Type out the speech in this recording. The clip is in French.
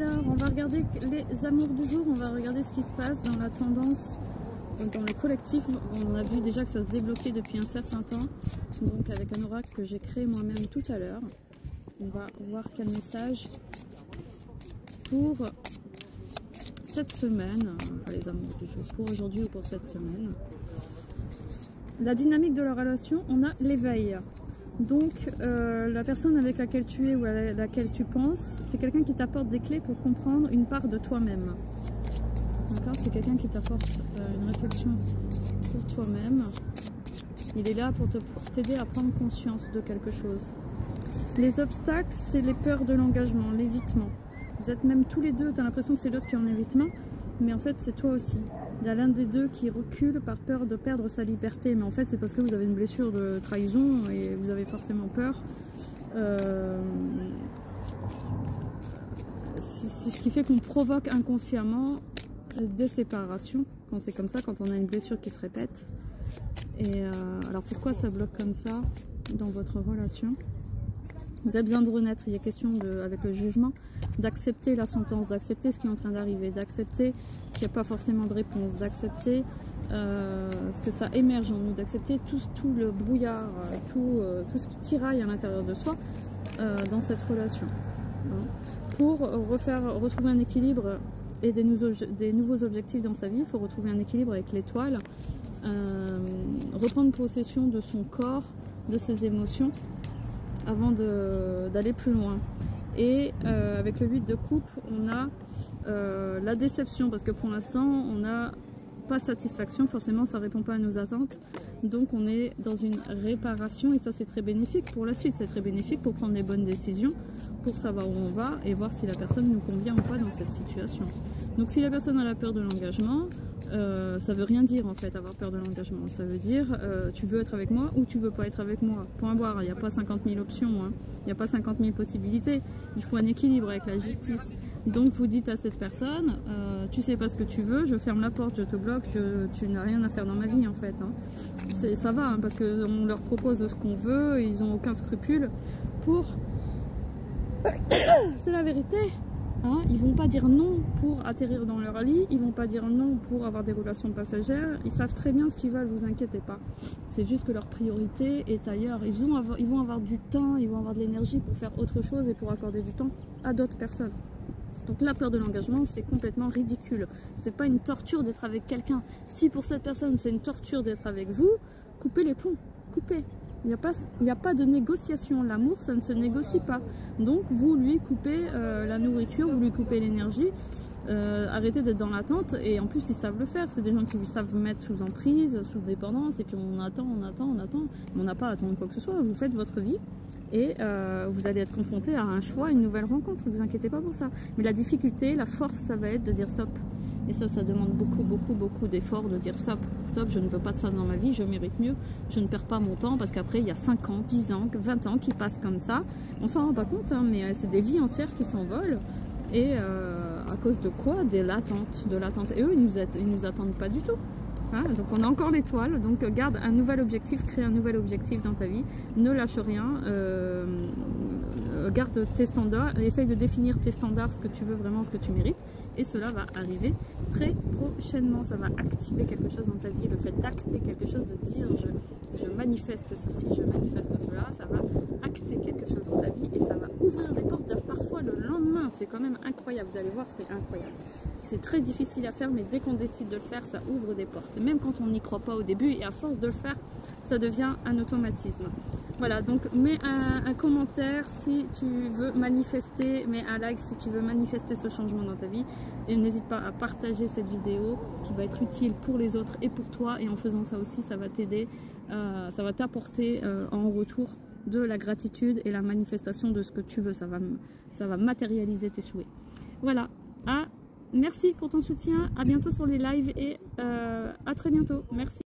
Alors, on va regarder les amours du jour, on va regarder ce qui se passe dans la tendance, dans le collectif. On a vu déjà que ça se débloquait depuis un certain temps, donc avec un oracle que j'ai créé moi-même tout à l'heure. On va voir quel message pour cette semaine, enfin les amours du jour, pour aujourd'hui ou pour cette semaine. La dynamique de la relation, on a l'éveil. Donc la personne avec laquelle tu es ou à laquelle tu penses, c'est quelqu'un qui t'apporte des clés pour comprendre une part de toi-même. D'accord? C'est quelqu'un qui t'apporte une réflexion pour toi-même. Il est là pour t'aider à prendre conscience de quelque chose. Les obstacles, c'est les peurs de l'engagement, l'évitement. Vous êtes même tous les deux, tu as l'impression que c'est l'autre qui est en évitement, mais en fait c'est toi aussi. Il y a l'un des deux qui recule par peur de perdre sa liberté, mais en fait c'est parce que vous avez une blessure de trahison et vous avez forcément peur. C'est ce qui fait qu'on provoque inconsciemment des séparations, quand c'est comme ça, quand on a une blessure qui se répète. Et alors pourquoi ça bloque comme ça dans votre relation? Vous avez besoin de renaître, il y a question, avec le jugement, d'accepter la sentence, d'accepter ce qui est en train d'arriver, d'accepter qu'il n'y a pas forcément de réponse, d'accepter ce que ça émerge en nous, d'accepter tout le brouillard, tout ce qui tiraille à l'intérieur de soi dans cette relation. Pour retrouver un équilibre et des nouveaux objectifs dans sa vie, il faut retrouver un équilibre avec l'étoile, reprendre possession de son corps, de ses émotions, avant d'aller plus loin. Et avec le 8 de coupe, on a la déception, parce que pour l'instant on n'a pas satisfaction, forcément ça répond pas à nos attentes, donc on est dans une réparation, et ça c'est très bénéfique pour la suite, c'est très bénéfique pour prendre les bonnes décisions, pour savoir où on va et voir si la personne nous convient ou pas dans cette situation. Donc si la personne a la peur de l'engagement, ça veut rien dire en fait avoir peur de l'engagement, ça veut dire tu veux être avec moi ou tu veux pas être avec moi, point barre. Il n'y a pas 50 000 options, hein. Il n'y a pas 50 000 possibilités, il faut un équilibre avec la justice. Donc vous dites à cette personne, tu sais pas ce que tu veux, je ferme la porte, je te bloque, tu n'as rien à faire dans ma vie en fait, hein. Ça va, hein, parce qu'on leur propose ce qu'on veut, ils n'ont aucun scrupule pour... C'est la vérité. Hein, ils vont pas dire non pour atterrir dans leur lit, ils vont pas dire non pour avoir des relations passagères, ils savent très bien ce qu'ils veulent, vous inquiétez pas. C'est juste que leur priorité est ailleurs. Ils vont avoir du temps, ils vont avoir de l'énergie pour faire autre chose et pour accorder du temps à d'autres personnes. Donc la peur de l'engagement, c'est complètement ridicule. C'est pas une torture d'être avec quelqu'un. Si pour cette personne c'est une torture d'être avec vous, coupez les ponts, coupez. Il n'y a pas de négociation. L'amour, ça ne se négocie pas. Donc, vous lui coupez la nourriture, vous lui coupez l'énergie. Arrêtez d'être dans l'attente. Et en plus, ils savent le faire. C'est des gens qui savent mettre sous emprise, sous dépendance. Et puis, on attend. Mais on n'a pas à attendre quoi que ce soit. Vous faites votre vie. Et vous allez être confronté à un choix, une nouvelle rencontre. Ne vous inquiétez pas pour ça. Mais la difficulté, la force, ça va être de dire stop. Et ça demande beaucoup d'efforts de dire stop, je ne veux pas ça dans ma vie, je mérite mieux, je ne perds pas mon temps, parce qu'après il y a 5 ans, 10 ans, 20 ans qui passent comme ça, on s'en rend pas compte, hein, mais c'est des vies entières qui s'envolent, et à cause de quoi? De l'attente, et eux ils nous attendent pas du tout. Hein, donc on a encore l'étoile, donc garde un nouvel objectif, crée un nouvel objectif dans ta vie, ne lâche rien, garde tes standards, essaye de définir tes standards, ce que tu veux vraiment, ce que tu mérites, et cela va arriver très prochainement. Ça va activer quelque chose dans ta vie, le fait d'acter quelque chose, de dire je manifeste ceci, je manifeste cela, ça va acter quelque chose dans ta vie et ça va ouvrir des portes parfois le lendemain. C'est quand même incroyable, vous allez voir, c'est incroyable. C'est très difficile à faire, mais dès qu'on décide de le faire, ça ouvre des portes. Même quand on n'y croit pas au début, et à force de le faire, ça devient un automatisme. Voilà, donc mets un commentaire si tu veux manifester, mets un like si tu veux manifester ce changement dans ta vie. Et n'hésite pas à partager cette vidéo qui va être utile pour les autres et pour toi. Et en faisant ça aussi, ça va t'aider, ça va t'apporter en retour de la gratitude et la manifestation de ce que tu veux. Ça va matérialiser tes souhaits. Voilà. Merci pour ton soutien. À bientôt sur les lives et à très bientôt. Merci.